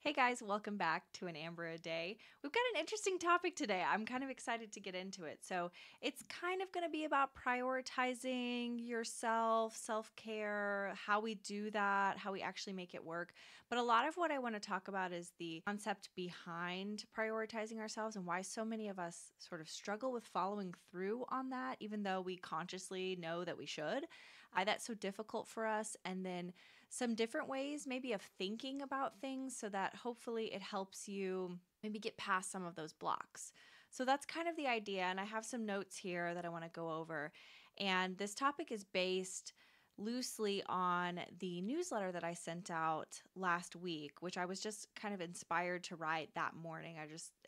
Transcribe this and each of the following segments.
Hey guys, welcome back to An Amber a Day. We've got an interesting topic today. I'm kind of excited to get into it. So, it's kind of going to be about prioritizing yourself, self care, how we do that, how we actually make it work. But a lot of what I want to talk about is the concept behind prioritizing ourselves and why so many of us sort of struggle with following through on that, even though we consciously know that we should. Why that's so difficult for us. And then some different ways maybe of thinking about things so that hopefully it helps you maybe get past some of those blocks. So that's kind of the idea. And I have some notes here that I want to go over. And this topic is based loosely on the newsletter that I sent out last week, which I was just kind of inspired to write that morning.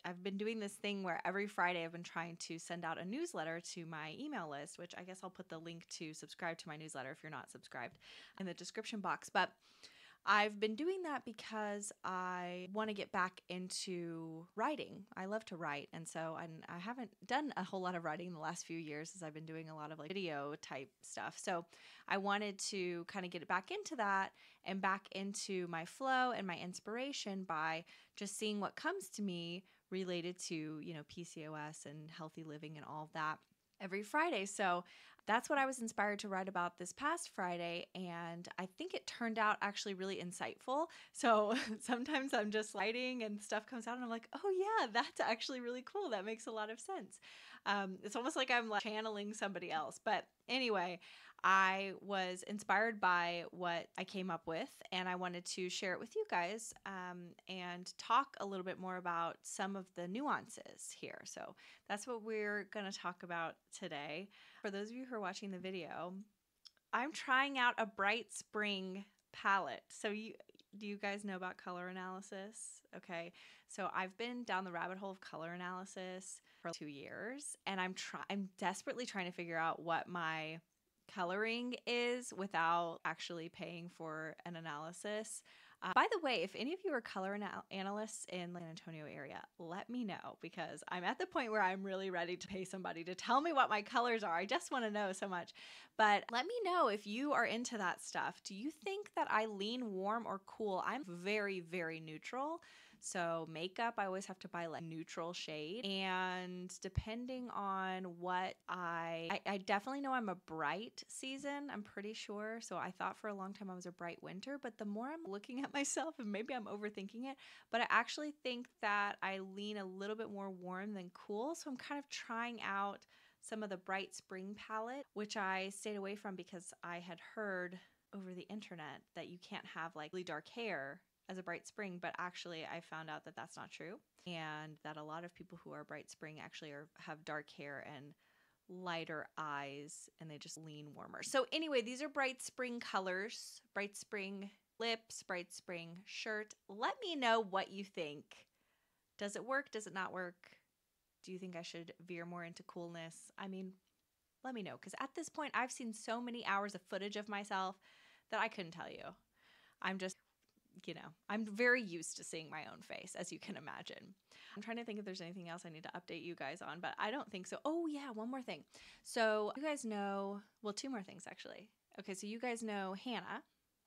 I've been doing this thing where every Friday I've been trying to send out a newsletter to my email list, which I guess I'll put the link to subscribe to my newsletter if you're not subscribed in the description box. But I've been doing that because I want to get back into writing. I love to write. And so I haven't done a whole lot of writing in the last few years as I've been doing a lot of like video type stuff. So I wanted to kind of get it back into that and back into my flow and my inspiration by just seeing what comes to me related to, PCOS and healthy living and all of that every Friday. So that's what I was inspired to write about this past Friday. And I think it turned out actually really insightful. So sometimes I'm just writing and stuff comes out and I'm like, oh yeah, that's actually really cool. That makes a lot of sense. It's almost like I'm like channeling somebody else. But anyway, I was inspired by what I came up with, and I wanted to share it with you guys and talk a little bit more about some of the nuances here. So that's what we're going to talk about today. For those of you who are watching the video, I'm trying out a Bright Spring palette. So do you guys know about color analysis? Okay. So I've been down the rabbit hole of color analysis for 2 years, and I'm desperately trying to figure out what my coloring is without actually paying for an analysis. By the way, if any of you are color analysts in the San Antonio area, let me know, because I'm at the point where I'm really ready to pay somebody to tell me what my colors are. I just want to know so much. But let me know if you are into that stuff. Do you think that I lean warm or cool? I'm very, very neutral. So makeup, I always have to buy like neutral shade. And depending on what I definitely know I'm a bright season, I'm pretty sure. So I thought for a long time I was a bright winter, but the more I'm looking at myself, and maybe I'm overthinking it, but I actually think that I lean a little bit more warm than cool. So I'm kind of trying out some of the Bright Spring palette, which I stayed away from because I had heard over the internet that you can't have like really dark hair as a bright spring, but actually I found out that that's not true, and that a lot of people who are bright spring actually have dark hair and lighter eyes, and they just lean warmer. So anyway, these are Bright Spring colors, Bright Spring lips, Bright Spring shirt. Let me know what you think. Does it work? Does it not work? Do you think I should veer more into coolness? I mean, let me know, because at this point I've seen so many hours of footage of myself that I couldn't tell you. I'm just I'm very used to seeing my own face, as you can imagine. I'm trying to think if there's anything else I need to update you guys on, but I don't think so. Oh yeah, one more thing. So you guys know, well, two more things actually. Okay, so you guys know Hannah,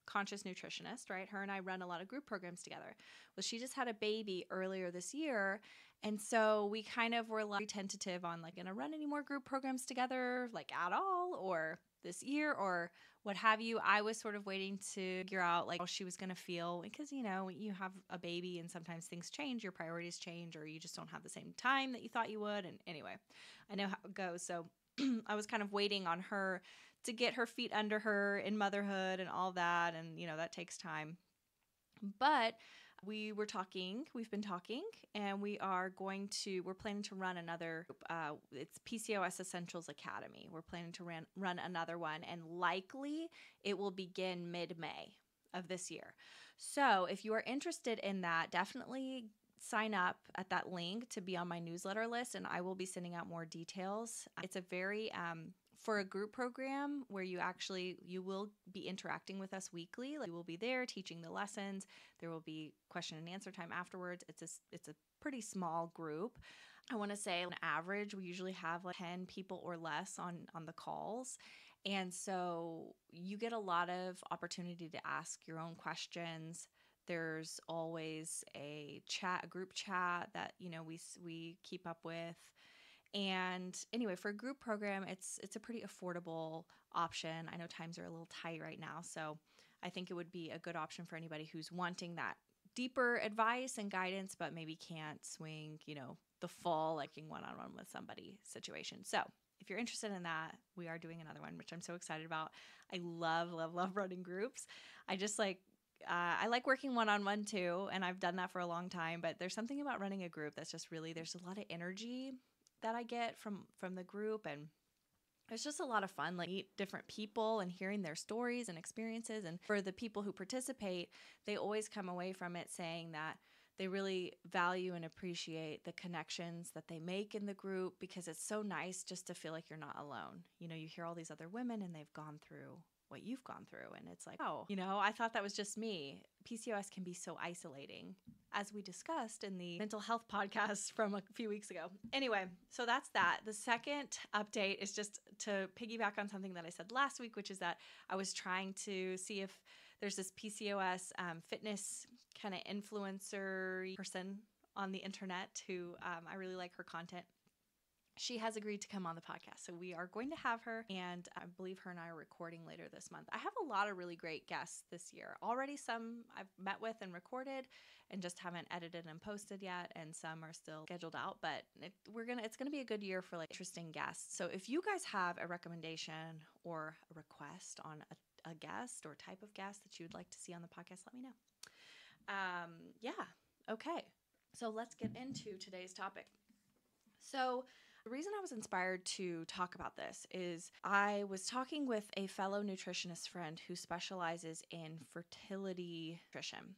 conscious nutritionist, right? Her and I run a lot of group programs together. Well, she just had a baby earlier this year, and so we kind of were like tentative on like gonna run any more group programs together, like at all, or this year, or what have you. I was sort of waiting to figure out like how she was going to feel, because you have a baby and sometimes things change, your priorities change, or you just don't have the same time that you thought you would. And anyway, I know how it goes. So I was kind of waiting on her to get her feet under her in motherhood and all that, and that takes time. But we've been talking, and we're planning to run another, it's PCOS Essentials Academy. We're planning to run another one, and likely it will begin mid-May of this year. So if you are interested in that, definitely sign up at that link to be on my newsletter list, and I will be sending out more details. It's a very, for a group program where you will be interacting with us weekly. Like, you will be there teaching the lessons. There will be question and answer time afterwards. It's a pretty small group. I want to say on average, we usually have like 10 people or less on the calls. And so you get a lot of opportunity to ask your own questions. There's always a group chat that, we keep up with. And anyway, for a group program, it's a pretty affordable option. I know times are a little tight right now, so I think it would be a good option for anybody who's wanting that deeper advice and guidance, but maybe can't swing, the full like one-on-one with somebody situation. So if you're interested in that, we are doing another one, which I'm so excited about. I love, love, love running groups. I like working one-on-one too, and I've done that for a long time, but there's something about running a group that's just really, there's a lot of energy that I get from the group, and it's just a lot of fun, like meet different people and hearing their stories and experiences. And for the people who participate, they always come away from it saying that they really value and appreciate the connections that they make in the group, because it's so nice just to feel like you're not alone. You hear all these other women and they've gone through what you've gone through, and it's like, oh, I thought that was just me. PCOS can be so isolating, as we discussed in the mental health podcast from a few weeks ago. Anyway, so that's that. The second update is just to piggyback on something that I said last week, which is that I was trying to see if there's this PCOS fitness kind of influencer person on the internet who I really like her content. She has agreed to come on the podcast, so we are going to have her, and I believe her and I are recording later this month. I have a lot of really great guests this year. Already some I've met with and recorded and just haven't edited and posted yet, and some are still scheduled out, but it's gonna be a good year for like interesting guests. So if you guys have a recommendation or a request on a guest or type of guest that you would like to see on the podcast, let me know. Okay. So let's get into today's topic. So the reason I was inspired to talk about this is I was talking with a fellow nutritionist friend who specializes in fertility nutrition.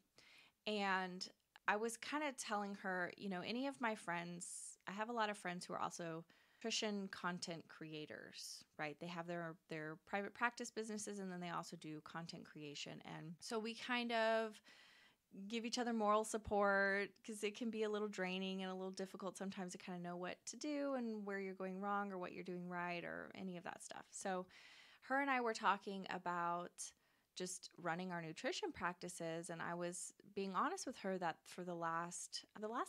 And I was kind of telling her, any of my friends, I have a lot of friends who are also nutrition content creators, right? They have their private practice businesses, and then they also do content creation. And so we kind of give each other moral support, because it can be a little draining and a little difficult sometimes to kind of know what to do and where you're going wrong or what you're doing right or any of that stuff. So her and I were talking about just running our nutrition practices, and I was being honest with her that for the last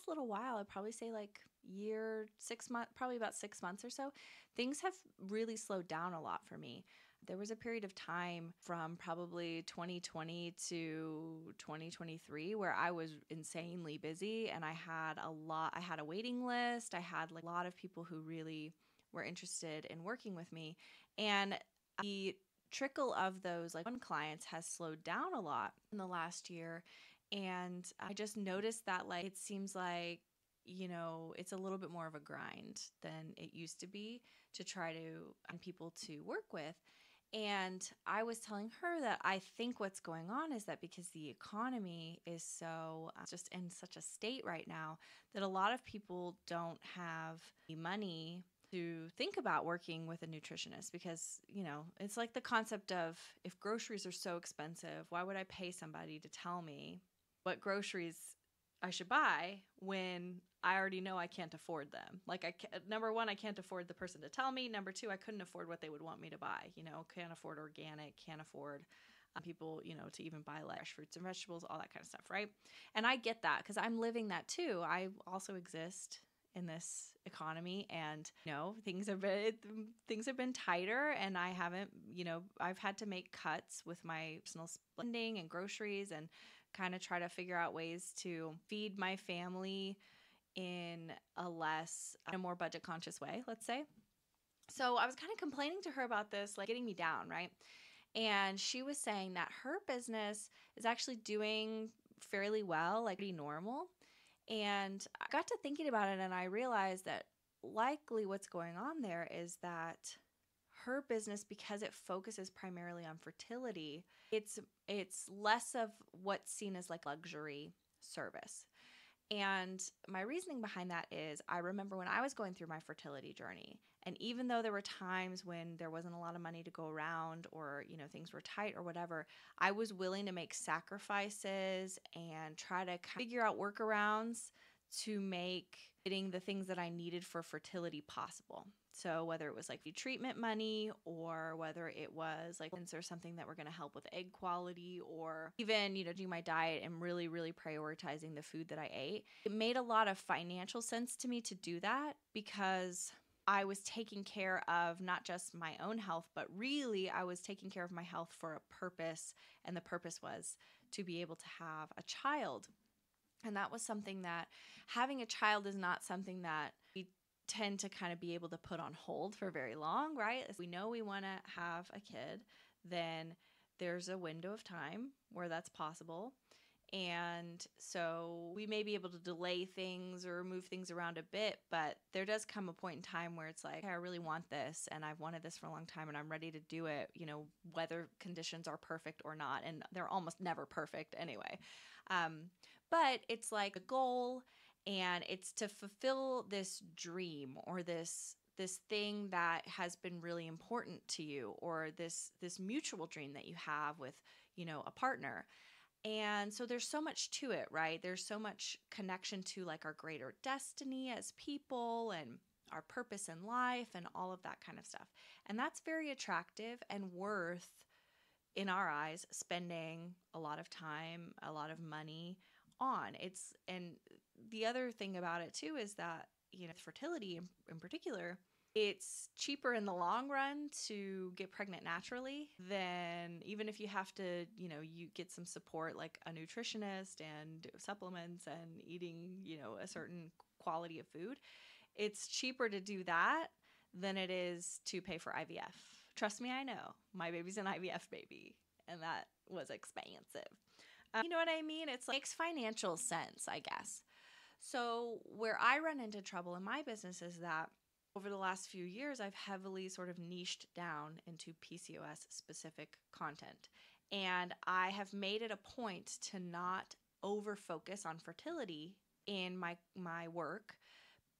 little while, I'd probably say like year, 6 months, probably about 6 months or so, things have really slowed down a lot for me. There was a period of time from probably 2020 to 2023 where I was insanely busy, and I had a waiting list. I had like a lot of people who really were interested in working with me, and the trickle of those like one clients has slowed down a lot in the last year. And I just noticed that like it seems like it's a little bit more of a grind than it used to be to try to find people to work with. And I was telling her that I think what's going on is that because the economy is so just in such a state right now, that a lot of people don't have the money to think about working with a nutritionist, because, it's like the concept of, if groceries are so expensive, why would I pay somebody to tell me what groceries I should buy when I already know I can't afford them? Like, number one, I can't afford the person to tell me. Number two, I couldn't afford what they would want me to buy. Can't afford organic, can't afford people, to even buy like fresh fruits and vegetables, all that kind of stuff, right? And I get that because I'm living that too. I also exist in this economy, and things have been tighter, and I haven't, I've had to make cuts with my personal spending and groceries, and kind of try to figure out ways to feed my family in a more budget conscious way, let's say. So I was kind of complaining to her about this, like getting me down, right? And she was saying that her business is actually doing fairly well, like pretty normal. And I got to thinking about it, and I realized that likely what's going on there is that her business, because it focuses primarily on fertility, it's less of what's seen as like luxury service. And my reasoning behind that is I remember when I was going through my fertility journey, and even though there were times when there wasn't a lot of money to go around, or, things were tight or whatever, I was willing to make sacrifices and try to figure out workarounds to make getting the things that I needed for fertility possible. So whether it was like treatment money or whether it was like or something that were going to help with egg quality or even, doing my diet and really, really prioritizing the food that I ate, it made a lot of financial sense to me to do that because I was taking care of not just my own health, but really I was taking care of my health for a purpose. And the purpose was to be able to have a child. And that was something that having a child is not something that we tend to kind of be able to put on hold for very long, right? If we know we want to have a kid, then there's a window of time where that's possible. And so we may be able to delay things or move things around a bit, but there does come a point in time where it's like, hey, I really want this and I've wanted this for a long time and I'm ready to do it, whether conditions are perfect or not. And they're almost never perfect anyway. But it's like a goal and it's to fulfill this dream or this thing that has been really important to you or this mutual dream that you have with, a partner. And so there's so much to it, right? There's so much connection to like our greater destiny as people and our purpose in life and all of that kind of stuff. And that's very attractive and worth, in our eyes, spending a lot of time, a lot of money on. And the other thing about it too is that, fertility in particular, it's cheaper in the long run to get pregnant naturally than even if you have to, you get some support like a nutritionist and supplements and eating, a certain quality of food. It's cheaper to do that than it is to pay for IVF. Trust me, I know. My baby's an IVF baby, and that was expensive. You know what I mean? It makes financial sense, I guess. So where I run into trouble in my business is that over the last few years, I've heavily sort of niched down into PCOS specific content. And I have made it a point to not over focus on fertility in my work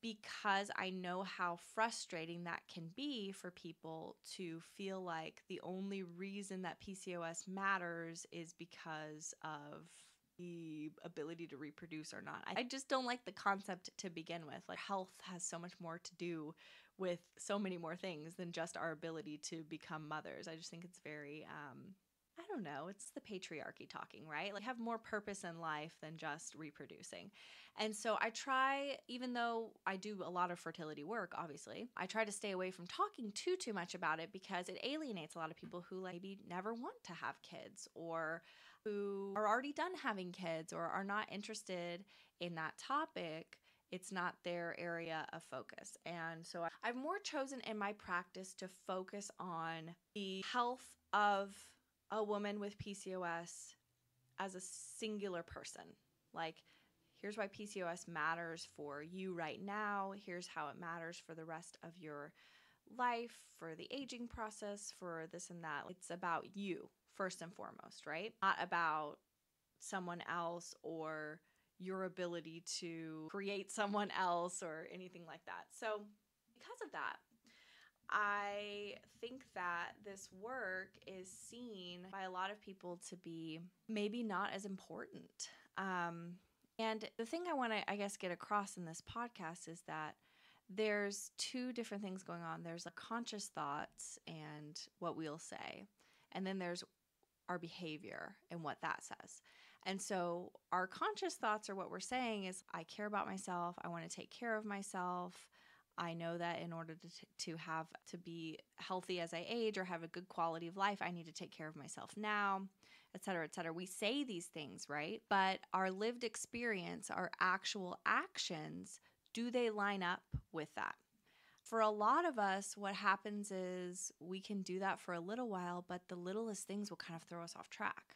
because I know how frustrating that can be for people to feel like the only reason that PCOS matters is because of the ability to reproduce or not. I just don't like the concept to begin with. Like health has so much more to do with so many more things than just our ability to become mothers. I just think it's very, I don't know, it's the patriarchy talking, right? Like have more purpose in life than just reproducing. And so I try, even though I do a lot of fertility work, obviously, I try to stay away from talking too much about it because it alienates a lot of people who maybe never want to have kids or who are already done having kids or are not interested in that topic. It's not their area of focus. And so I've more chosen in my practice to focus on the health of a woman with PCOS as a singular person. Like, here's why PCOS matters for you right now. Here's how it matters for the rest of your life, for the aging process, for this and that. It's about you first and foremost, right? Not about someone else or your ability to create someone else or anything like that. So because of that, I think that this work is seen by a lot of people to be maybe not as important. And the thing I want to, I guess, get across in this podcast is that there's two different things going on. There's conscious thoughts and what we'll say, and then there's our behavior and what that says. And so our conscious thoughts are what we're saying is, I care about myself. I want to take care of myself. I know that in order to be healthy as I age or have a good quality of life, I need to take care of myself now, et cetera, et cetera. We say these things, right? But our lived experience, our actual actions, do they line up with that? For a lot of us, what happens is we can do that for a little while, but the littlest things will kind of throw us off track.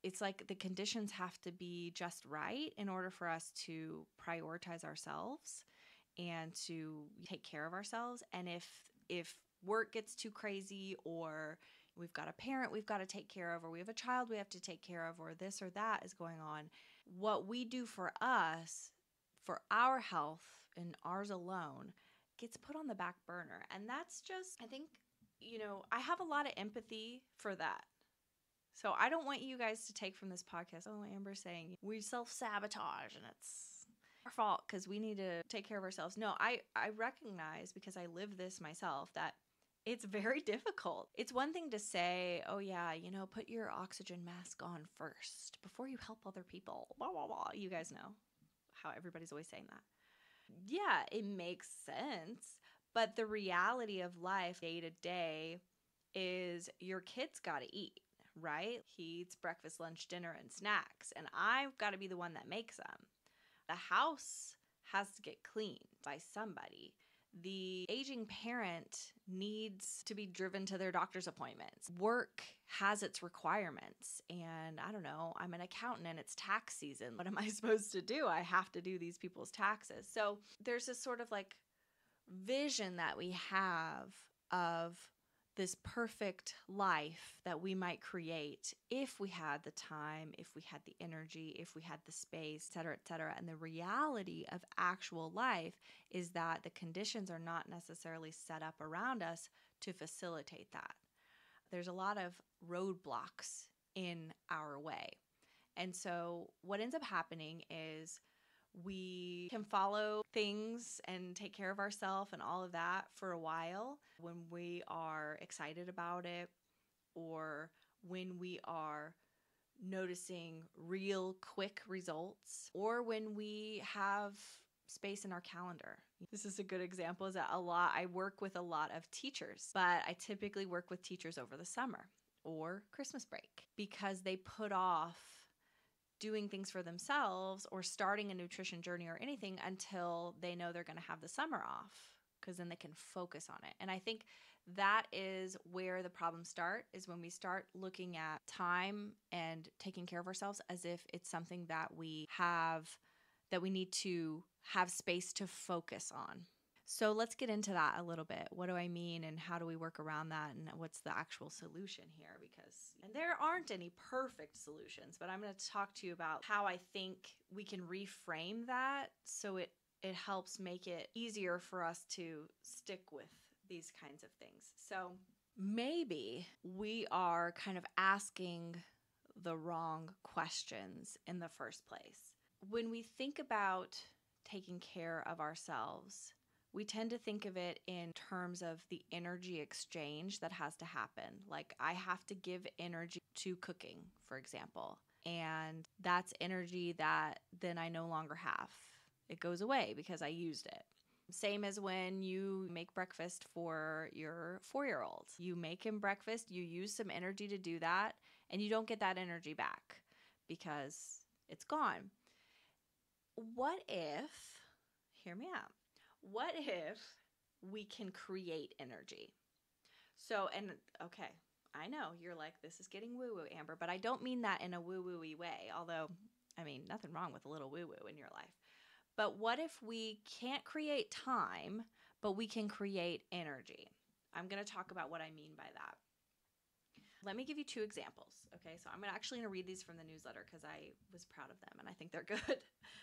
It's like the conditions have to be just right in order for us to prioritize ourselves and to take care of ourselves. And if work gets too crazy, or we've got a parent we've got to take care of, or we have a child we have to take care of, or this or that is going on, what we do for us, for our health and ours alone, gets put on the back burner. And that's just, I think, I have a lot of empathy for that. So I don't want you guys to take from this podcast, oh, Amber's saying we self-sabotage and our fault because we need to take care of ourselves. No, I recognize, because I live this myself, that it's very difficult. It's one thing to say, oh yeah, put your oxygen mask on first before you help other people. Blah, blah, blah. You guys know how everybody's always saying that. Yeah, it makes sense. But the reality of life day to day is your kid's got to eat, right? He eats breakfast, lunch, dinner, and snacks. And I've got to be the one that makes them. The house has to get cleaned by somebody. The aging parent needs to be driven to their doctor's appointments. Work has its requirements. And I don't know, I'm an accountant and it's tax season. What am I supposed to do? I have to do these people's taxes. So there's this sort of like vision that we have of this perfect life that we might create if we had the time, if we had the energy, if we had the space, et cetera, et cetera. And the reality of actual life is that the conditions are not necessarily set up around us to facilitate that. There's a lot of roadblocks in our way. And so what ends up happening is we can follow things and take care of ourselves and all of that for a while when we are excited about it, or when we are noticing real quick results, or when we have space in our calendar. This is a good example, is that I work with a lot of teachers, but I typically work with teachers over the summer or Christmas break because they put off doing things for themselves or starting a nutrition journey or anything until they know they're going to have the summer off, because then they can focus on it. And I think that is where the problems start, is when we start looking at time and taking care of ourselves as if it's something that we need to have space to focus on. So let's get into that a little bit. What do I mean, and how do we work around that, and what's the actual solution here? And there aren't any perfect solutions, but I'm going to talk to you about how I think we can reframe that so it helps make it easier for us to stick with these kinds of things. So maybe we are kind of asking the wrong questions in the first place. When we think about taking care of ourselves, we tend to think of it in terms of the energy exchange that has to happen. Like, I have to give energy to cooking, for example, and that's energy that then I no longer have. It goes away because I used it. Same as when you make breakfast for your 4-year-old. You make him breakfast, you use some energy to do that, and you don't get that energy back because it's gone. What if, hear me out, what if we can create energy? So, and okay, I know you're like, this is getting woo-woo, Amber, but I don't mean that in a woo-woo-y way, although, I mean, nothing wrong with a little woo-woo in your life. But what if we can't create time, but we can create energy? I'm going to talk about what I mean by that. Let me give you 2 examples. Okay, so I'm actually going to read these from the newsletter because I was proud of them and I think they're good.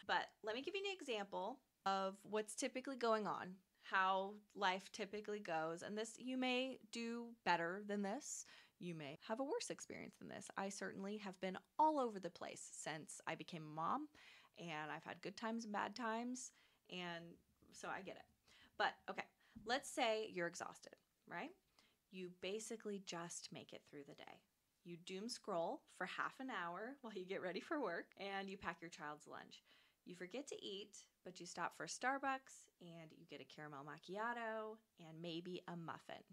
But let me give you an example of what's typically going on, how life typically goes. And this, you may do better than this. You may have a worse experience than this. I certainly have been all over the place since I became a mom, and I've had good times and bad times. And so I get it. But okay, let's say you're exhausted, right? You basically just make it through the day. You doom scroll for half an hour while you get ready for work, and you pack your child's lunch. You forget to eat, but you stop for Starbucks and you get a caramel macchiato and maybe a muffin.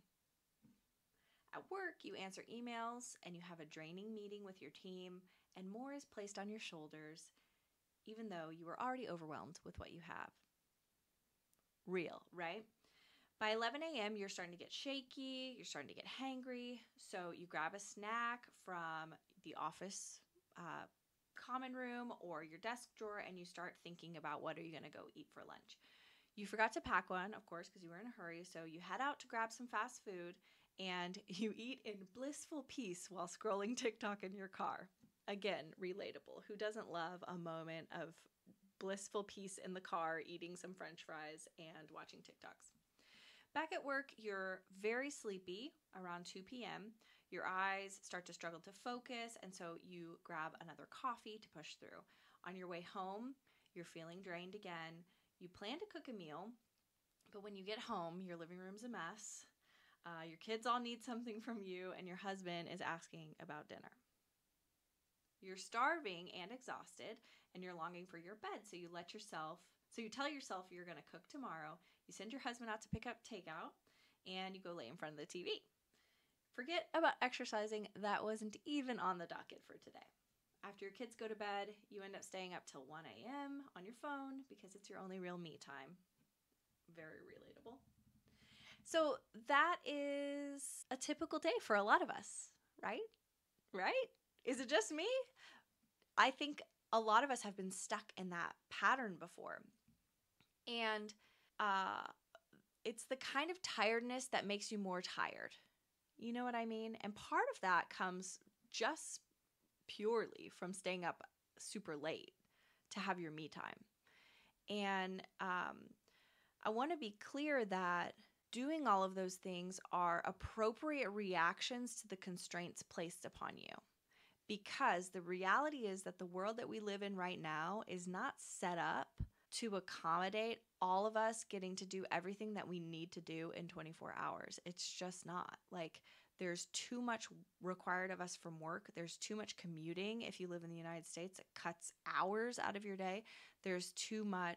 At work, you answer emails and you have a draining meeting with your team, and more is placed on your shoulders, even though you were already overwhelmed with what you have. Real, right? By 11 a.m., you're starting to get shaky, you're starting to get hangry, so you grab a snack from the office common room or your desk drawer, and you start thinking about what are you going to go eat for lunch. You forgot to pack one, of course, because you were in a hurry, so you head out to grab some fast food, and you eat in blissful peace while scrolling TikTok in your car. Again, relatable. Who doesn't love a moment of blissful peace in the car, eating some French fries and watching TikToks? Back at work, you're very sleepy around 2 p.m. Your eyes start to struggle to focus, and so you grab another coffee to push through. On your way home, you're feeling drained again. You plan to cook a meal, but when you get home, your living room's a mess. Your kids all need something from you, and your husband is asking about dinner. You're starving and exhausted, and you're longing for your bed, so you tell yourself you're going to cook tomorrow. You send your husband out to pick up takeout, and you go lay in front of the TV. Forget about exercising. That wasn't even on the docket for today. After your kids go to bed, you end up staying up till 1 a.m. on your phone because it's your only real me time. Very relatable. So that is a typical day for a lot of us, right? Right? Is it just me? I think a lot of us have been stuck in that pattern before. And it's the kind of tiredness that makes you more tired. You know what I mean? And part of that comes just purely from staying up super late to have your me time. And I want to be clear that doing all of those things are appropriate reactions to the constraints placed upon you. Because the reality is that the world that we live in right now is not set up to accommodate all of us getting to do everything that we need to do in 24 hours. It's just not. Like, there's too much required of us from work. There's too much commuting. If you live in the United States, it cuts hours out of your day. There's too many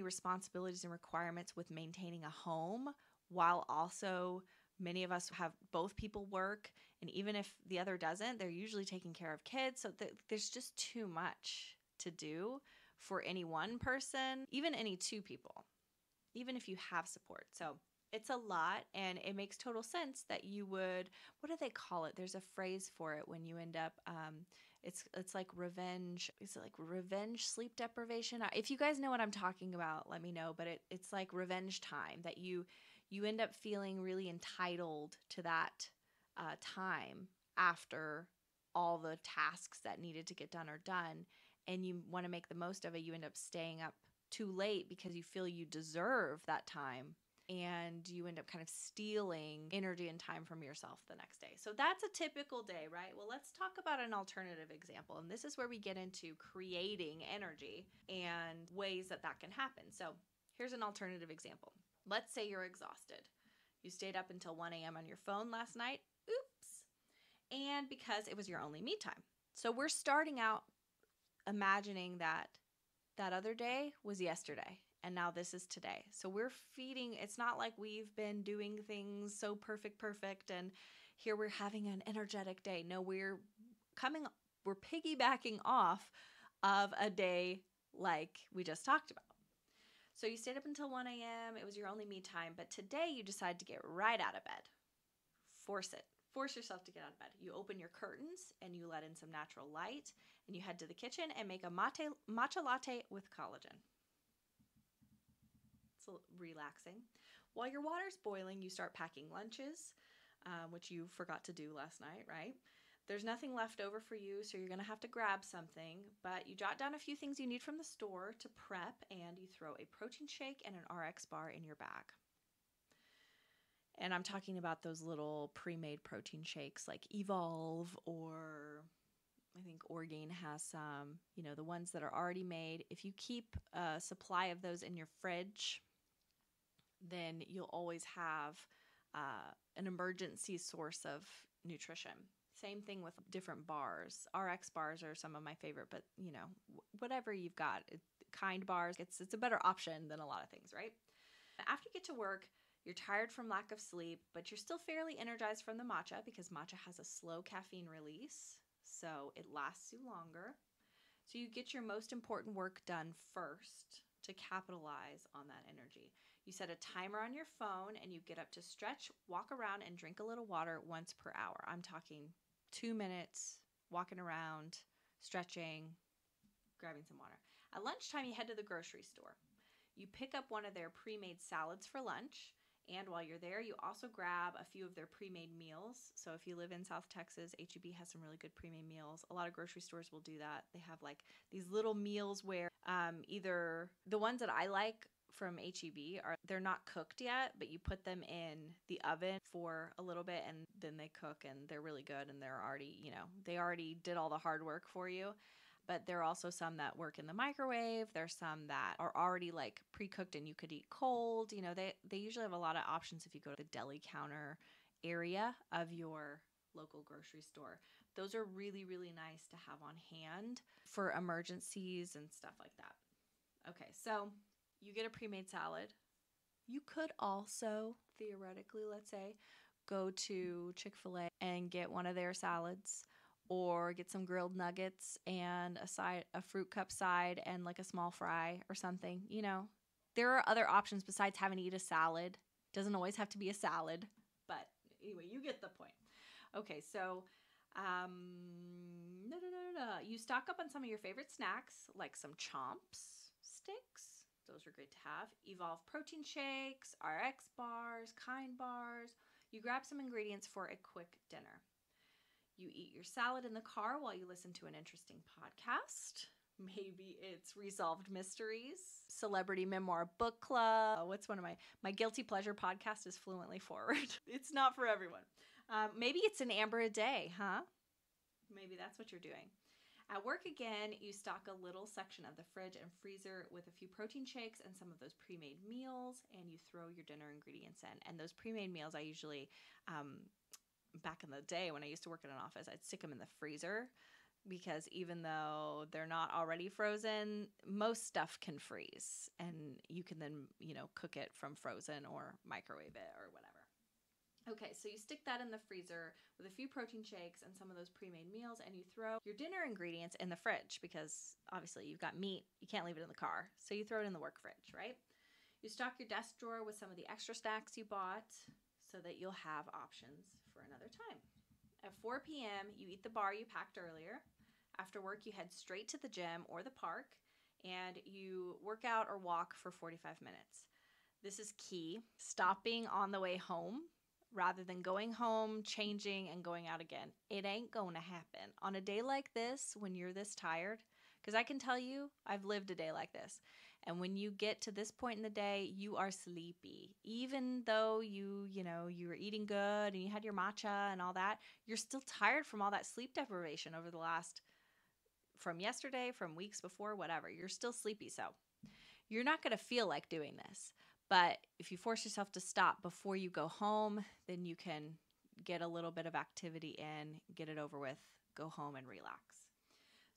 responsibilities and requirements with maintaining a home, while also many of us have both people work. And even if the other doesn't, they're usually taking care of kids. So there's just too much to do for any one person, even any two people, even if you have support. So it's a lot, and it makes total sense that you would, what do they call it? There's a phrase for it when you end up, it's like revenge. Is it like revenge sleep deprivation? If you guys know what I'm talking about, let me know. But it's like revenge time, that you end up feeling really entitled to that time after all the tasks that needed to get done are done, and you want to make the most of it. You end up staying up too late because you feel you deserve that time, and you end up kind of stealing energy and time from yourself the next day. So that's a typical day, right? Well, let's talk about an alternative example. And this is where we get into creating energy and ways that can happen. So here's an alternative example. Let's say you're exhausted. You stayed up until 1 a.m. on your phone last night. Oops. And because it was your only me time. So we're starting out imagining that other day was yesterday, and now this is today. So we're feeding, it's not like we've been doing things so perfect, and here we're having an energetic day. No, we're piggybacking off of a day like we just talked about. So you stayed up until 1 a.m. It was your only me time, but today you decide to get right out of bed. Force it. Force yourself to get out of bed. You open your curtains and you let in some natural light, and you head to the kitchen and make a matcha latte with collagen. It's relaxing. While your water's boiling, you start packing lunches, which you forgot to do last night, right? There's nothing left over for you, so you're going to have to grab something, but you jot down a few things you need from the store to prep, and you throw a protein shake and an RX bar in your bag. And I'm talking about those little pre-made protein shakes like Evolve, or I think Orgain has some, the ones that are already made. If you keep a supply of those in your fridge, then you'll always have an emergency source of nutrition. Same thing with different bars. RX bars are some of my favorite, but whatever you've got, Kind bars, it's a better option than a lot of things, right? After you get to work, you're tired from lack of sleep, but you're still fairly energized from the matcha, because matcha has a slow caffeine release, so it lasts you longer. So you get your most important work done first to capitalize on that energy. You set a timer on your phone, and you get up to stretch, walk around, and drink a little water once per hour. I'm talking 2 minutes, walking around, stretching, grabbing some water. At lunchtime, you head to the grocery store. You pick up one of their pre-made salads for lunch, and while you're there, you also grab a few of their pre-made meals. So if you live in South Texas, H-E-B has some really good pre-made meals. A lot of grocery stores will do that. They have like these little meals where either the ones that I like from H-E-B they're not cooked yet, but you put them in the oven for a little bit, and then they cook, and they're really good, and they're already, they already did all the hard work for you. But there are also some that work in the microwave. There's some that are already like pre-cooked and you could eat cold. They usually have a lot of options if you go to the deli counter area of your local grocery store. Those are really, really nice to have on hand for emergencies and stuff like that. Okay, so you get a pre-made salad. You could also, theoretically, let's say, go to Chick-fil-A and get one of their salads, or get some grilled nuggets and a fruit cup side and like a small fry or something. There are other options besides having to eat a salad. Doesn't always have to be a salad, but anyway, you get the point. Okay, so you stock up on some of your favorite snacks, like some Chomps sticks. Those are great to have. Evolve protein shakes, RX bars, Kind bars. You grab some ingredients for a quick dinner. You eat your salad in the car while you listen to an interesting podcast. Maybe it's Resolved Mysteries, Celebrity Memoir Book Club. What's one of my guilty pleasure podcast is Fluently Forward. It's not for everyone. Maybe it's an Amber a day, huh? Maybe that's what you're doing. At work again, you stock a little section of the fridge and freezer with a few protein shakes and some of those pre-made meals, and you throw your dinner ingredients in. And those pre-made meals, I usually, back in the day when I used to work in an office, I'd stick them in the freezer because even though they're not already frozen, most stuff can freeze, and you can then, cook it from frozen or microwave it or whatever. Okay, so you stick that in the freezer with a few protein shakes and some of those pre-made meals, and you throw your dinner ingredients in the fridge because obviously you've got meat. You can't leave it in the car, so you throw it in the work fridge, right? You stock your desk drawer with some of the extra snacks you bought so that you'll have options for another time. At 4 p.m., you eat the bar you packed earlier. After work, you head straight to the gym or the park, and you work out or walk for 45 minutes. This is key. Stopping on the way home rather than going home, changing, and going out again. It ain't going to happen. On a day like this, when you're this tired, because I can tell you, I've lived a day like this. And when you get to this point in the day, you are sleepy. Even though you were eating good and you had your matcha and all that, you're still tired from all that sleep deprivation over the last, from yesterday, from weeks before, whatever. You're still sleepy. So you're not going to feel like doing this. But if you force yourself to stop before you go home, then you can get a little bit of activity in, get it over with, go home and relax.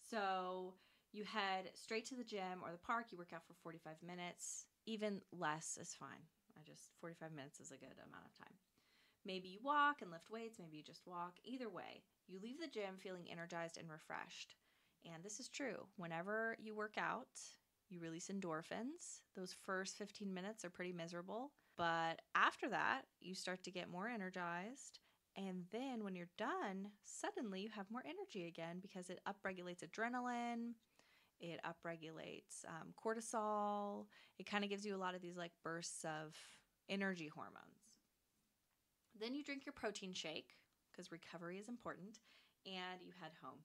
So you head straight to the gym or the park. You work out for 45 minutes. Even less is fine. 45 minutes is a good amount of time. Maybe you walk and lift weights. Maybe you just walk. Either way, you leave the gym feeling energized and refreshed. And this is true. Whenever you work out, you release endorphins. Those first 15 minutes are pretty miserable. But after that, you start to get more energized. And then when you're done, suddenly you have more energy again because it upregulates adrenaline. It upregulates cortisol. It kind of gives you a lot of these like bursts of energy hormones. Then you drink your protein shake because recovery is important. And you head home.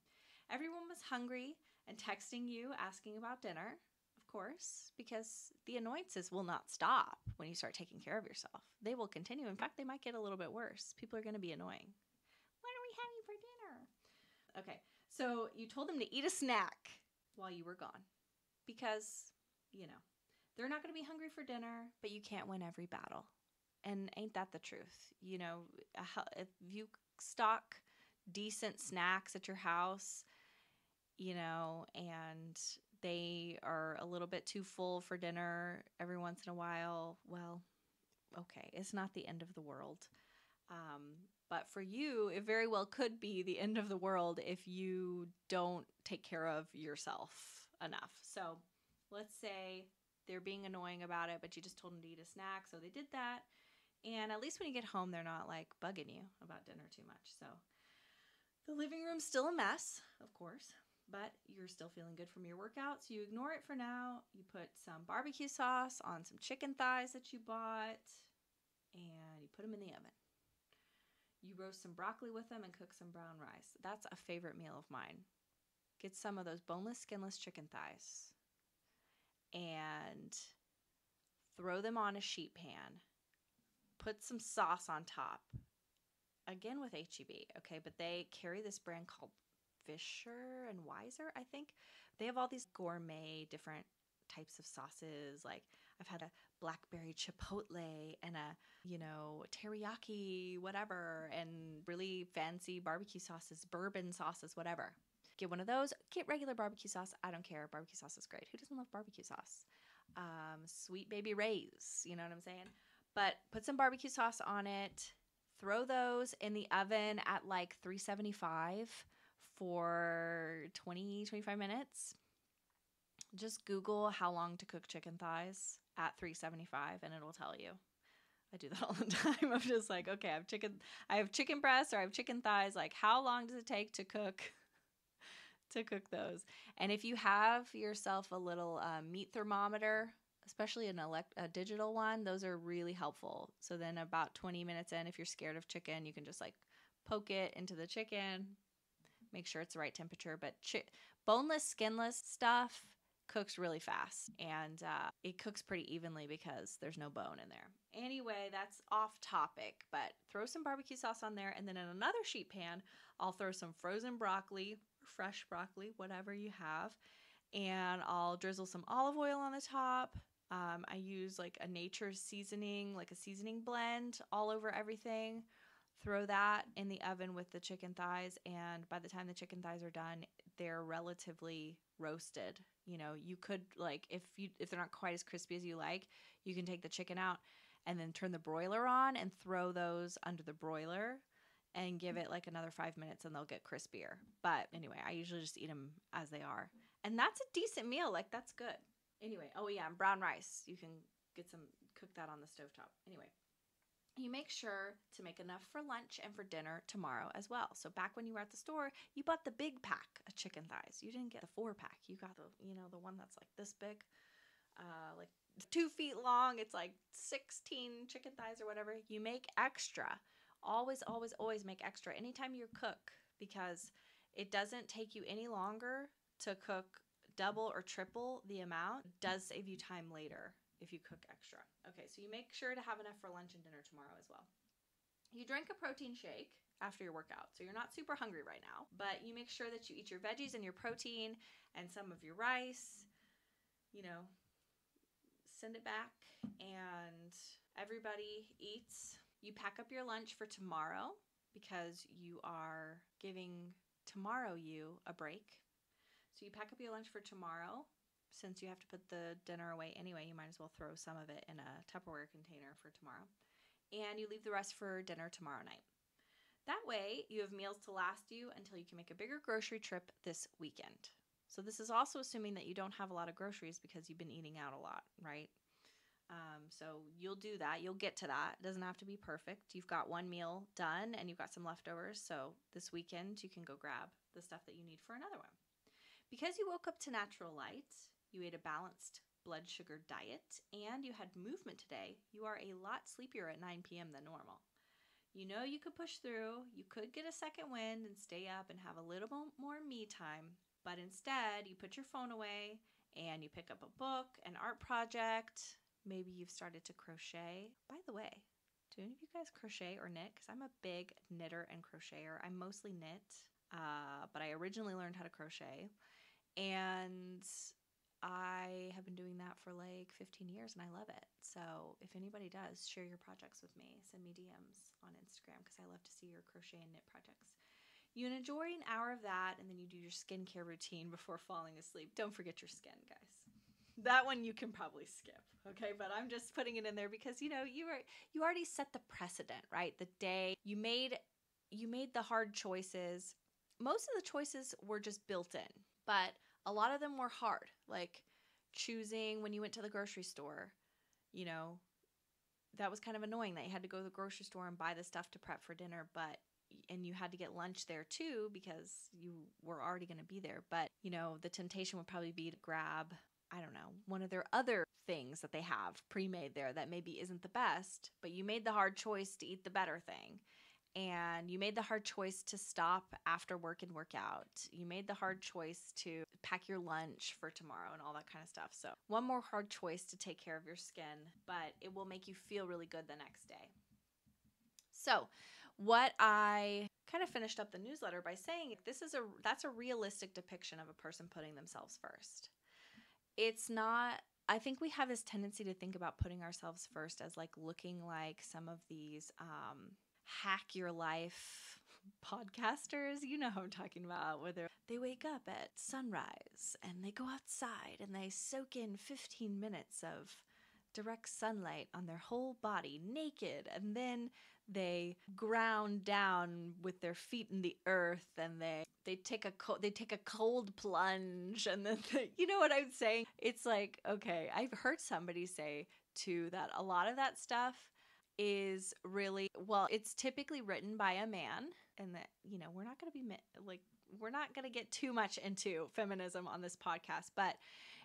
Everyone was hungry and texting you, asking about dinner. Course, because the annoyances will not stop when you start taking care of yourself. They will continue. In fact, they might get a little bit worse. People are going to be annoying. What are we having for dinner? Okay, so you told them to eat a snack while you were gone because, they're not going to be hungry for dinner, but you can't win every battle. And ain't that the truth? If you stock decent snacks at your house, and they are a little bit too full for dinner every once in a while, well, okay, it's not the end of the world. But for you, it very well could be the end of the world if you don't take care of yourself enough. So let's say they're being annoying about it, but you just told them to eat a snack, so they did that. And at least when you get home, they're not like bugging you about dinner too much. So the living room's still a mess, of course. But you're still feeling good from your workout, so you ignore it for now. You put some barbecue sauce on some chicken thighs that you bought, and you put them in the oven. You roast some broccoli with them and cook some brown rice. That's a favorite meal of mine. Get some of those boneless, skinless chicken thighs and throw them on a sheet pan. Put some sauce on top. Again with H-E-B, okay? But they carry this brand called Fisher and Wiser, I think. They have all these gourmet different types of sauces. Like I've had a blackberry chipotle and teriyaki, whatever, and really fancy barbecue sauces, bourbon sauces, whatever. Get one of those. Get regular barbecue sauce. I don't care. Barbecue sauce is great. Who doesn't love barbecue sauce? Sweet Baby Ray's, you know what I'm saying? But put some barbecue sauce on it. Throw those in the oven at like 375 for 20-25 minutes. Just Google how long to cook chicken thighs at 375 and it'll tell you. I do that all the time. I'm just like, okay, I have chicken breasts or I have chicken thighs. Like, how long does it take to cook those? And if you have yourself a little meat thermometer, especially a digital one, those are really helpful. So then about 20 minutes in, if you're scared of chicken, you can just like poke it into the chicken, make sure it's the right temperature. But boneless, skinless stuff cooks really fast, and it cooks pretty evenly because there's no bone in there. Anyway, that's off topic, but throw some barbecue sauce on there, and then in another sheet pan, I'll throw some frozen broccoli or fresh broccoli, whatever you have, and I'll drizzle some olive oil on the top. I use like a nature's seasoning, like a seasoning blend all over everything. Throw that in the oven with the chicken thighs, and by the time the chicken thighs are done, they're relatively roasted. You know, you could, like, if they're not quite as crispy as you like, you can take the chicken out and then turn the broiler on and throw those under the broiler and give it like another 5 minutes and they'll get crispier. But anyway, I usually just eat them as they are. And that's a decent meal. Like, that's good. Anyway, oh yeah, and brown rice. You can cook that on the stovetop. Anyway, you make sure to make enough for lunch and for dinner tomorrow as well. So back when you were at the store, you bought the big pack of chicken thighs. You didn't get the 4-pack. You got the one that's like this big, like 2 feet long. It's like 16 chicken thighs or whatever. You make extra. Always, always, always make extra anytime you cook, because it doesn't take you any longer to cook double or triple the amount. It does save you time later if you cook extra. Okay, so you make sure to have enough for lunch and dinner tomorrow as well. You drink a protein shake after your workout, so you're not super hungry right now, but you make sure that you eat your veggies and your protein and some of your rice. Send it back, and everybody eats. You pack up your lunch for tomorrow because you are giving tomorrow you a break. So you pack up your lunch for tomorrow. Since you have to put the dinner away anyway, you might as well throw some of it in a Tupperware container for tomorrow. And you leave the rest for dinner tomorrow night. That way, you have meals to last you until you can make a bigger grocery trip this weekend. So this is also assuming that you don't have a lot of groceries because you've been eating out a lot, right? So you'll do that. You'll get to that. It doesn't have to be perfect. You've got one meal done and you've got some leftovers. So this weekend, you can go grab the stuff that you need for another one. Because you woke up to natural light, you ate a balanced blood sugar diet, and you had movement today, you are a lot sleepier at 9 p.m. than normal. You know you could push through, you could get a second wind and stay up and have a little more me time, but instead you put your phone away and you pick up a book, an art project, maybe you've started to crochet. By the way, do any of you guys crochet or knit? Because I'm a big knitter and crocheter. I mostly knit, but I originally learned how to crochet. And I have been doing that for like 15 years and I love it. So if anybody does, share your projects with me. Send me DMs on Instagram because I love to see your crochet and knit projects. You enjoy an hour of that, and then you do your skincare routine before falling asleep. Don't forget your skin, guys. That one you can probably skip, okay? But I'm just putting it in there because, you already set the precedent, right? The day you made the hard choices. Most of the choices were just built in, but a lot of them were hard, like choosing when you went to the grocery store. That was kind of annoying that you had to go to the grocery store and buy the stuff to prep for dinner, and you had to get lunch there too because you were already going to be there. But, the temptation would probably be to grab, I don't know, one of their other things that they have pre-made there that maybe isn't the best, but you made the hard choice to eat the better thing. And you made the hard choice to stop after work and work out. You made the hard choice to pack your lunch for tomorrow and all that kind of stuff. So one more hard choice to take care of your skin, but it will make you feel really good the next day. So what I kind of finished up the newsletter by saying that's a realistic depiction of a person putting themselves first. It's not, I think we have this tendency to think about putting ourselves first as like looking like some of these hack your life podcasters. You know who I'm talking about, where they wake up at sunrise and they go outside and they soak in 15 minutes of direct sunlight on their whole body naked, and then they ground down with their feet in the earth, and they take a cold plunge, and then you know what I'm saying? It's like, okay, I've heard somebody say too that a lot of that stuff is really, well, it's typically written by a man, and that, you know, we're not going to be like, we're not going to get too much into feminism on this podcast, but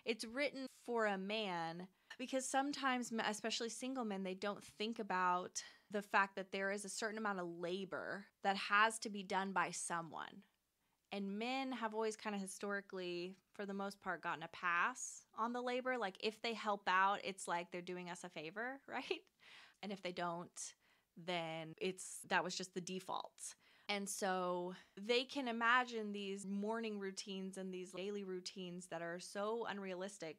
it's written for a man because sometimes, especially single men, they don't think about the fact that there is a certain amount of labor that has to be done by someone. And men have always kind of historically, for the most part, gotten a pass on the labor. Like if they help out, it's like they're doing us a favor, right? And if they don't, then that was just the default. And so they can imagine these morning routines and these daily routines that are so unrealistic,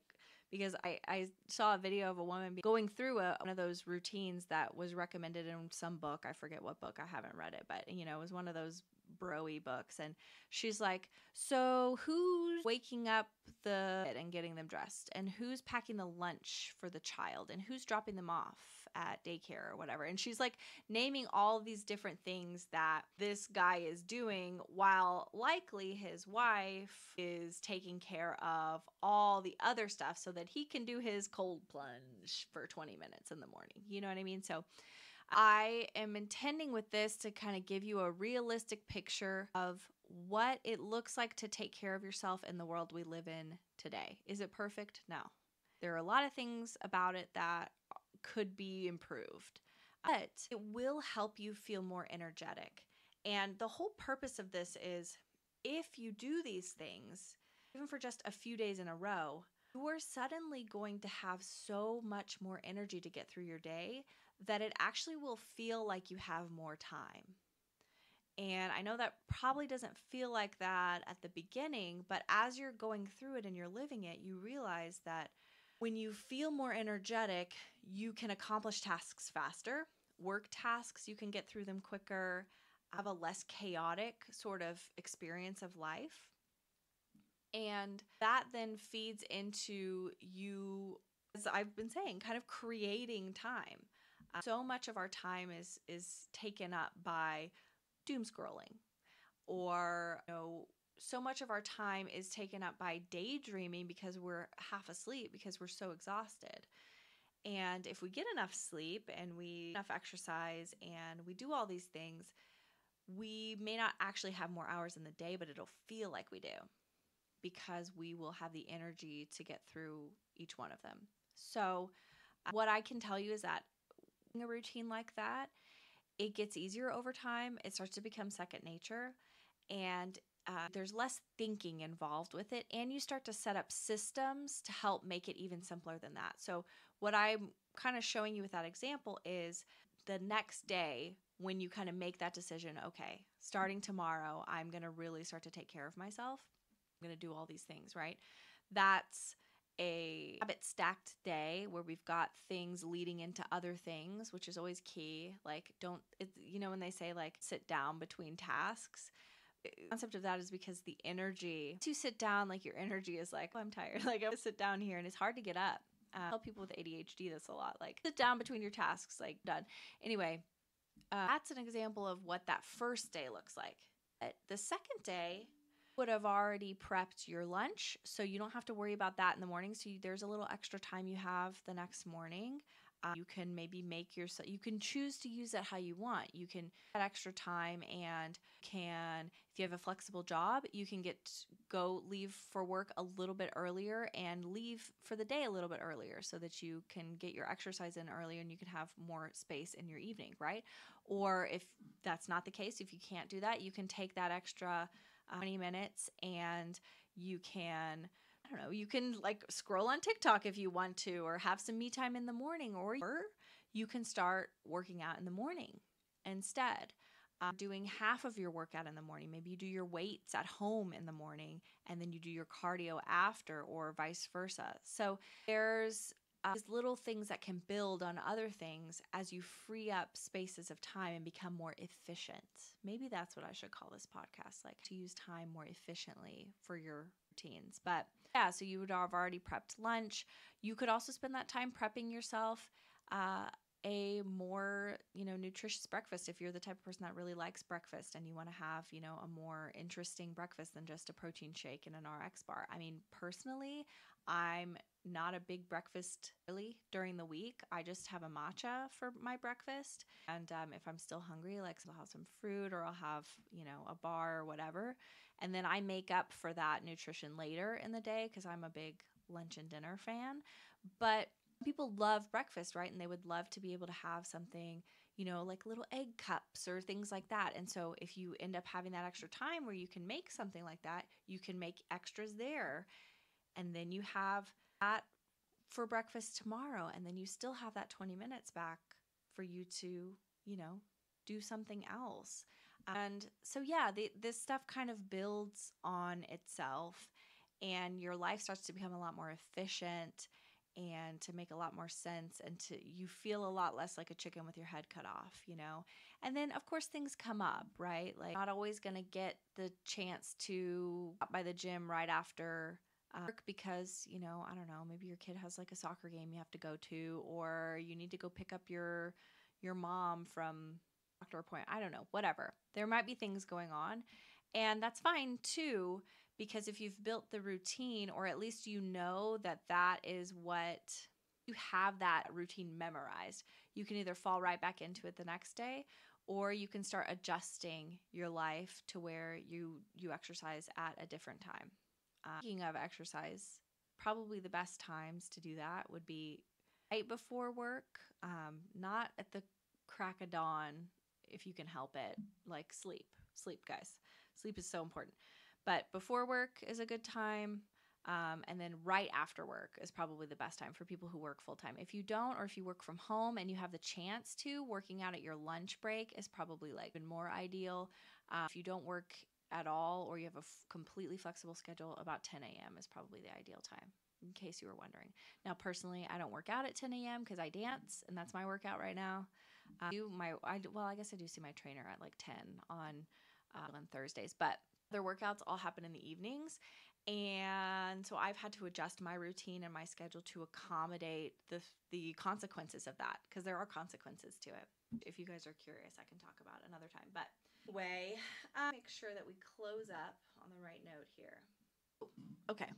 because I saw a video of a woman going through one of those routines that was recommended in some book. I forget what book. I haven't read it, but you know, it was one of those bro-y books. And she's like, so who's waking up and getting them dressed, and who's packing the lunch for the child, and who's dropping them off at daycare or whatever. And she's like naming all these different things that this guy is doing, while likely his wife is taking care of all the other stuff so that he can do his cold plunge for 20 minutes in the morning. You know what I mean? So I am intending with this to kind of give you a realistic picture of what it looks like to take care of yourself in the world we live in today. Is it perfect? No. There are a lot of things about it that could be improved, but it will help you feel more energetic. And the whole purpose of this is, if you do these things, even for just a few days in a row, you are suddenly going to have so much more energy to get through your day that it actually will feel like you have more time. And I know that probably doesn't feel like that at the beginning, but as you're going through it and you're living it, you realize that when you feel more energetic, you can accomplish tasks faster. Work tasks, you can get through them quicker, have a less chaotic sort of experience of life. And that then feeds into you, as I've been saying, kind of creating time. So much of our time is taken up by doom scrolling, or so much of our time is taken up by daydreaming because we're half asleep because we're so exhausted. And if we get enough sleep and enough exercise and we do all these things, we may not actually have more hours in the day, but it'll feel like we do, because we will have the energy to get through each one of them. So what I can tell you is that a routine like that, it gets easier over time. It starts to become second nature, and there's less thinking involved with it, and you start to set up systems to help make it even simpler than that. So what I'm kind of showing you with that example is the next day, when you kind of make that decision, okay, starting tomorrow, I'm going to really start to take care of myself. I'm going to do all these things, right? That's a habit stacked day where we've got things leading into other things, which is always key. Like, when they say like sit down between tasks, the concept of that is because the energy to sit down, like your energy is like, oh, I'm tired. Like, I'm gonna sit down here, and it's hard to get up. I tell people with ADHD this a lot, like sit down between your tasks, like done. Anyway, that's an example of what that first day looks like. The second day would have already prepped your lunch, so you don't have to worry about that in the morning. So there's a little extra time you have the next morning. You can maybe you can choose to use that how you want. You can that extra time, and if you have a flexible job, you can leave for work a little bit earlier and leave for the day a little bit earlier, so that you can get your exercise in earlier and you can have more space in your evening, right? Or if that's not the case, if you can't do that, you can take that extra 20 minutes and you can, you can like scroll on TikTok if you want to, or have some me time in the morning, or you can start working out in the morning instead. doing half of your workout in the morning. Maybe you do your weights at home in the morning and then you do your cardio after, or vice versa. So there's these little things that can build on other things as you free up spaces of time and become more efficient. Maybe that's what I should call this podcast, like to use time more efficiently for your routines. But yeah, so you would have already prepped lunch. You could also spend that time prepping yourself a more, nutritious breakfast if you're the type of person that really likes breakfast and you want to have, a more interesting breakfast than just a protein shake and an RX bar. I mean, personally, I'm not a big breakfast really during the week. I just have a matcha for my breakfast. And if I'm still hungry, like, so I'll have some fruit or I'll have, a bar or whatever. And then I make up for that nutrition later in the day because I'm a big lunch and dinner fan. But people love breakfast, right? And they would love to be able to have something, like little egg cups or things like that. And so if you end up having that extra time where you can make something like that, you can make extras there. And then you have that for breakfast tomorrow. And then you still have that 20 minutes back for you to, do something else. And so, yeah, this stuff kind of builds on itself and your life starts to become a lot more efficient and to make a lot more sense, and you feel a lot less like a chicken with your head cut off, And then of course things come up, right? Like, not always going to get the chance to stop by the gym right after work because, I don't know, maybe your kid has like a soccer game you have to go to, or you need to go pick up your mom from doctor appointment. I don't know, whatever. There might be things going on, and that's fine too. Because if you've built the routine, or at least that is what you have, that routine memorized, you can either fall right back into it the next day, or you can start adjusting your life to where you exercise at a different time. Speaking of exercise, probably the best times to do that would be right before work, not at the crack of dawn if you can help it. Like sleep, guys. Sleep is so important. But before work is a good time. And then right after work is probably the best time for people who work full time. If you don't, or if you work from home and you have the chance to, working out at your lunch break is probably like even more ideal. If you don't work at all, or you have a completely flexible schedule, about 10 a.m. is probably the ideal time, in case you were wondering. Now, personally, I don't work out at 10 a.m. because I dance, and that's my workout right now. I guess I do see my trainer at like 10 on Thursdays, but their workouts all happen in the evenings. And so I've had to adjust my routine and my schedule to accommodate the consequences of that, because there are consequences to it. If you guys are curious, I can talk about it another time. But anyway, make sure that we close up on the right note here. Okay.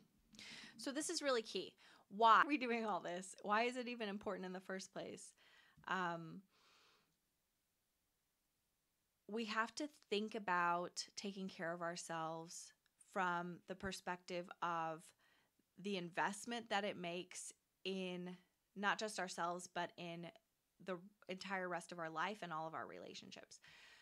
So this is really key. Why are we doing all this? Why is it even important in the first place? We have to think about taking care of ourselves from the perspective of the investment that it makes in not just ourselves, but in the entire rest of our life and all of our relationships.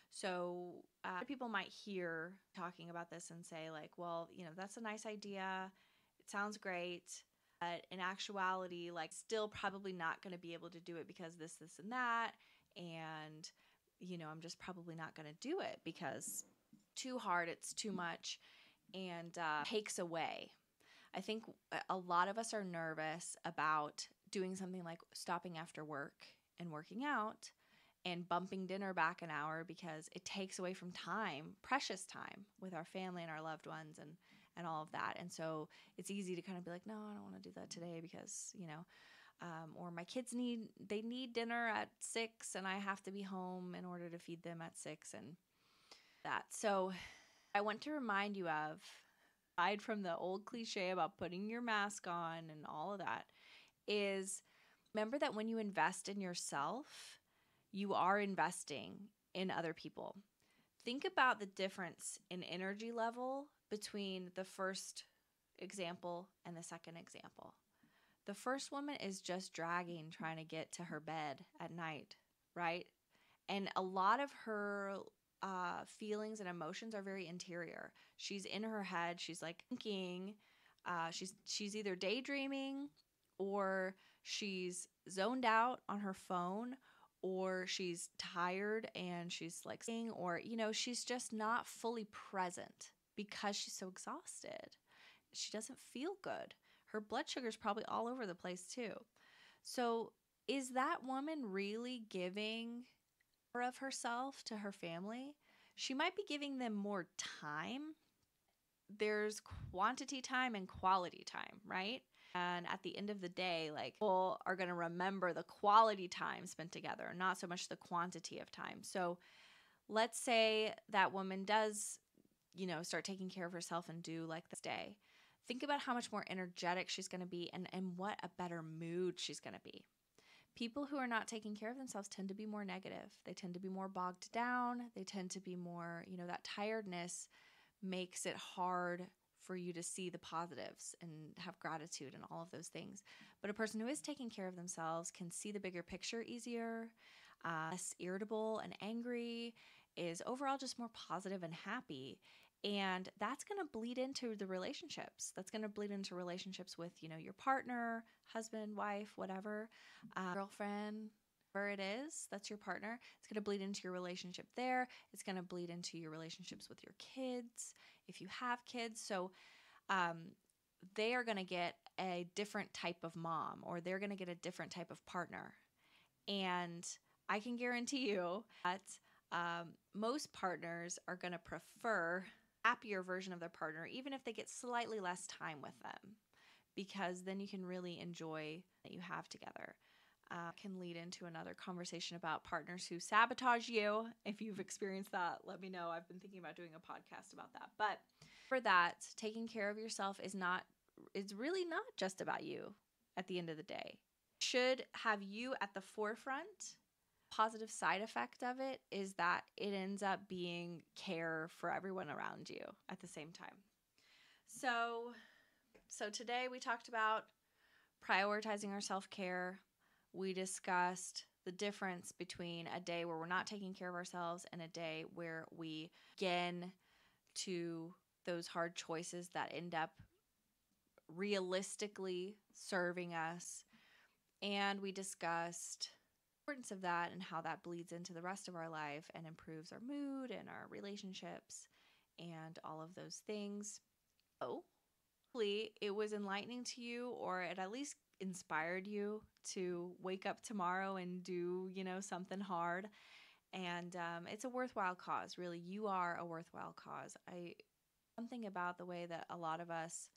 So people might hear talking about this and say like, well, that's a nice idea. It sounds great. But in actuality, like, still probably not going to be able to do it because this, and that. And, I'm just probably not going to do it because too hard, it's too much, and takes away. I think a lot of us are nervous about doing something like stopping after work and working out and bumping dinner back an hour, because it takes away from time, precious time with our family and our loved ones and all of that. And so it's easy to kind of be like, no, I don't want to do that today because, or my kids need dinner at 6 and I have to be home in order to feed them at 6 and that. So I want to remind you of, aside from the old cliche about putting your mask on and all of that, is remember that when you invest in yourself, you are investing in other people. Think about the difference in energy level between the first example and the second example. The first woman is just dragging, trying to get to her bed at night, right? And a lot of her feelings and emotions are very interior. She's in her head. She's like thinking. She's either daydreaming, or she's zoned out on her phone, or she's tired and she's like saying, or, she's just not fully present because she's so exhausted. She doesn't feel good. Her blood sugar is probably all over the place too. So is that woman really giving more of herself to her family? She might be giving them more time. There's quantity time and quality time, right? And at the end of the day, like, people are going to remember the quality time spent together, not so much the quantity of time. So let's say that woman does, start taking care of herself and do like this day. Think about how much more energetic she's going to be and what a better mood she's going to be. People who are not taking care of themselves tend to be more negative. They tend to be more bogged down. They tend to be more, that tiredness makes it hard for you to see the positives and have gratitude and all of those things. But a person who is taking care of themselves can see the bigger picture easier, less irritable and angry, is overall just more positive and happy. And that's going to bleed into the relationships. That's going to bleed into relationships with, your partner, husband, wife, whatever, girlfriend, whatever it is, that's your partner. It's going to bleed into your relationship there. It's going to bleed into your relationships with your kids, if you have kids. So they are going to get a different type of mom, or they're going to get a different type of partner. And I can guarantee you that most partners are going to prefer happier version of their partner, even if they get slightly less time with them, because then you can really enjoy that you have together. Can lead into another conversation about partners who sabotage you. If you've experienced that, let me know. I've been thinking about doing a podcast about that. But for that, taking care of yourself is really not just about you at the end of the day. It should have you at the forefront. Positive side effect of it is that it ends up being care for everyone around you at the same time. So today we talked about prioritizing our self-care. We discussed the difference between a day where we're not taking care of ourselves and a day where we begin to those hard choices that end up realistically serving us. And we discussed the importance of that and how that bleeds into the rest of our life and improves our mood and our relationships and all of those things. So hopefully it was enlightening to you, or it at least inspired you to wake up tomorrow and do, something hard. And it's a worthwhile cause. Really, you are a worthwhile cause. Something about the way that a lot of us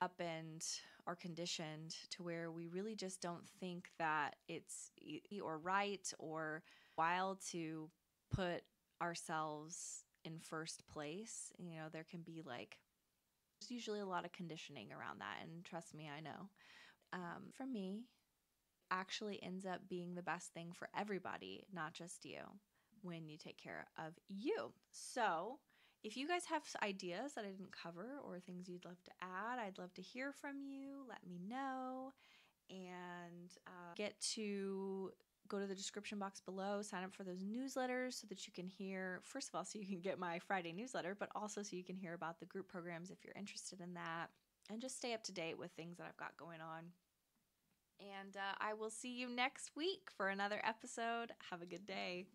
up and are conditioned to where we really just don't think that it's easy or right or wild to put ourselves in first place. There can be there's usually a lot of conditioning around that. And trust me, I know. For me, actually ends up being the best thing for everybody, not just you, when you take care of you. So if you guys have ideas that I didn't cover or things you'd love to add, I'd love to hear from you. Let me know. And get to go to the description box below, sign up for those newsletters so that you can hear, first of all, so you can get my Friday newsletter, but also so you can hear about the group programs if you're interested in that, and just stay up to date with things that I've got going on. And I will see you next week for another episode. Have a good day.